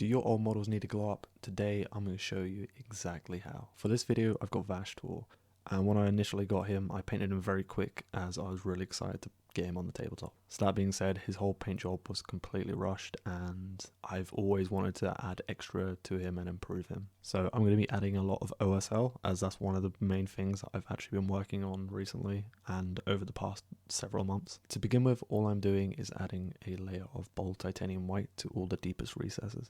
Do your old models need to glow up? Today I'm going to show you exactly how. For this video I've got Vashtorr, and when I initially got him I painted him very quick as I was really excited to get him on the tabletop. So that being said, his whole paint job was completely rushed and I've always wanted to add extra to him and improve him. So I'm going to be adding a lot of OSL, as that's one of the main things I've actually been working on recently and over the past several months. To begin with, all I'm doing is adding a layer of bold titanium white to all the deepest recesses.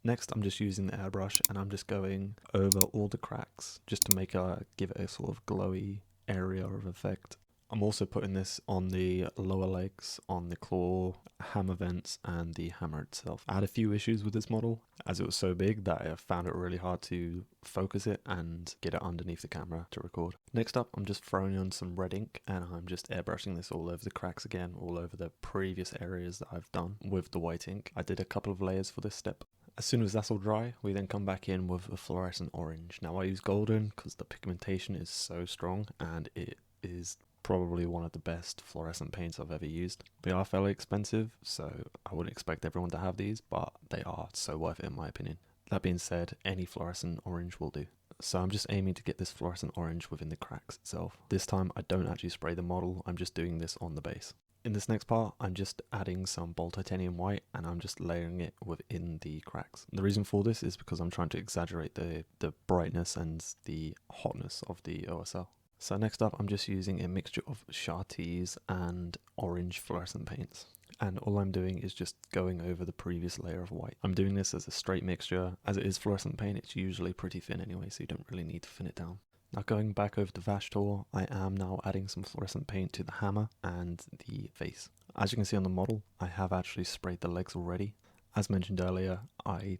Next, I'm just using the airbrush and I'm just going over all the cracks just to give it a sort of glowy area of effect. I'm also putting this on the lower legs, on the claw, hammer vents and the hammer itself. I had a few issues with this model as it was so big that I found it really hard to focus it and get it underneath the camera to record. Next up, I'm just throwing on some red ink and I'm just airbrushing this all over the cracks again, all over the previous areas that I've done with the white ink. I did a couple of layers for this step. As soon as that's all dry, we then come back in with a fluorescent orange. Now I use golden because the pigmentation is so strong and it is probably one of the best fluorescent paints I've ever used. They are fairly expensive, so I wouldn't expect everyone to have these, but they are so worth it in my opinion. That being said, any fluorescent orange will do. So I'm just aiming to get this fluorescent orange within the cracks itself. This time I don't actually spray the model, I'm just doing this on the base. In this next part, I'm just adding some bold titanium white and I'm just layering it within the cracks. The reason for this is because I'm trying to exaggerate the brightness and the hotness of the OSL. So next up, I'm just using a mixture of Chartreuse and orange fluorescent paints. And all I'm doing is just going over the previous layer of white. I'm doing this as a straight mixture. As it is fluorescent paint, it's usually pretty thin anyway, so you don't really need to thin it down. Now going back over to Vashtorr, I am now adding some fluorescent paint to the hammer and the face. As you can see on the model, I have actually sprayed the legs already. As mentioned earlier, I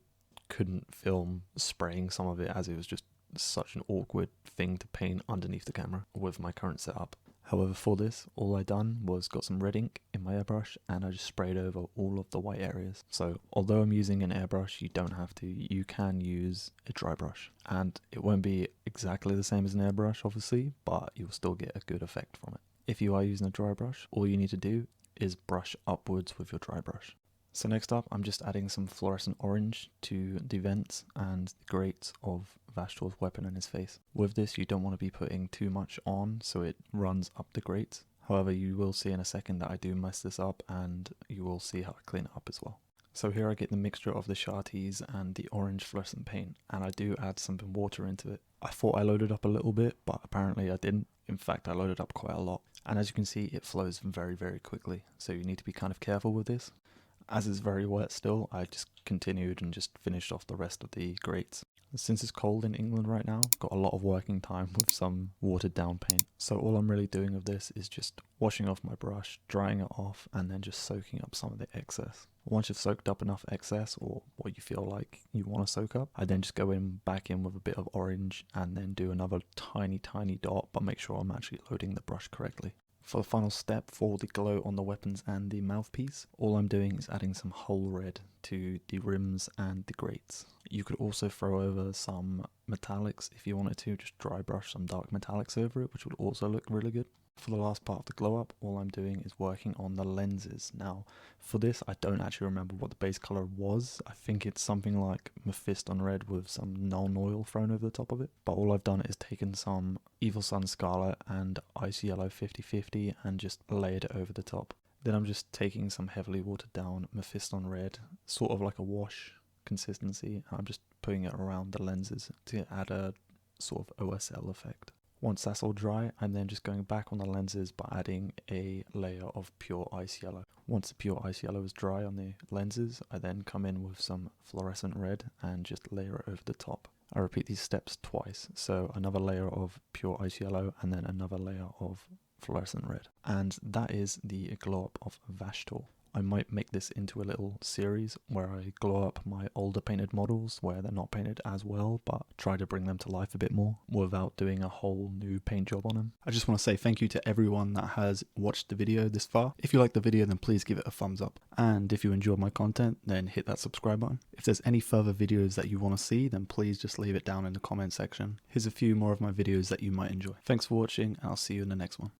couldn't film spraying some of it as it was just such an awkward thing to paint underneath the camera with my current setup. However, for this, all I done was got some red ink in my airbrush and I just sprayed over all of the white areas. So although I'm using an airbrush, you don't have to. You can use a dry brush and it won't be exactly the same as an airbrush obviously, but you'll still get a good effect from it. If you are using a dry brush, all you need to do is brush upwards with your dry brush. So next up, I'm just adding some fluorescent orange to the vents and the grates of Vashtorr's weapon and his face. With this, you don't want to be putting too much on so it runs up the grates. However, you will see in a second that I do mess this up and you will see how I clean it up as well. So here I get the mixture of the Chartreuse and the orange fluorescent paint, and I do add some water into it. I thought I loaded up a little bit, but apparently I didn't. In fact, I loaded up quite a lot. And as you can see, it flows very, very quickly. So you need to be kind of careful with this. As it's very wet still, I just continued and just finished off the rest of the grates. Since it's cold in England right now, I've got a lot of working time with some watered down paint. So all I'm really doing of this is just washing off my brush, drying it off, and then just soaking up some of the excess. Once you've soaked up enough excess, or what you feel like you want to soak up, I then just go back in with a bit of orange and then do another tiny dot, but make sure I'm actually loading the brush correctly. For the final step for the glow on the weapons and the mouthpiece, all I'm doing is adding some whole red to the rims and the grates. You could also throw over some metallics if you wanted to, just dry brush some dark metallics over it, which would also look really good. For the last part of the glow up, all I'm doing is working on the lenses. Now, for this, I don't actually remember what the base color was. I think it's something like Mephiston Red with some non-oil thrown over the top of it. But all I've done is taken some Evil Sunz Scarlet and Ice Yellow 50/50 and just layered it over the top. Then I'm just taking some heavily watered down Mephiston Red, sort of like a wash consistency. I'm just putting it around the lenses to add a sort of OSL effect. Once that's all dry, I'm then just going back on the lenses by adding a layer of pure ice yellow. Once the pure ice yellow is dry on the lenses, I then come in with some fluorescent red and just layer it over the top. I repeat these steps twice, so another layer of pure ice yellow and then another layer of fluorescent red. And that is the glow up of Vashtorr. I might make this into a little series where I glow up my older painted models where they're not painted as well, but try to bring them to life a bit more without doing a whole new paint job on them. I just want to say thank you to everyone that has watched the video this far. If you like the video, then please give it a thumbs up. And if you enjoyed my content, then hit that subscribe button. If there's any further videos that you want to see, then please just leave it down in the comment section. Here's a few more of my videos that you might enjoy. Thanks for watching, and I'll see you in the next one.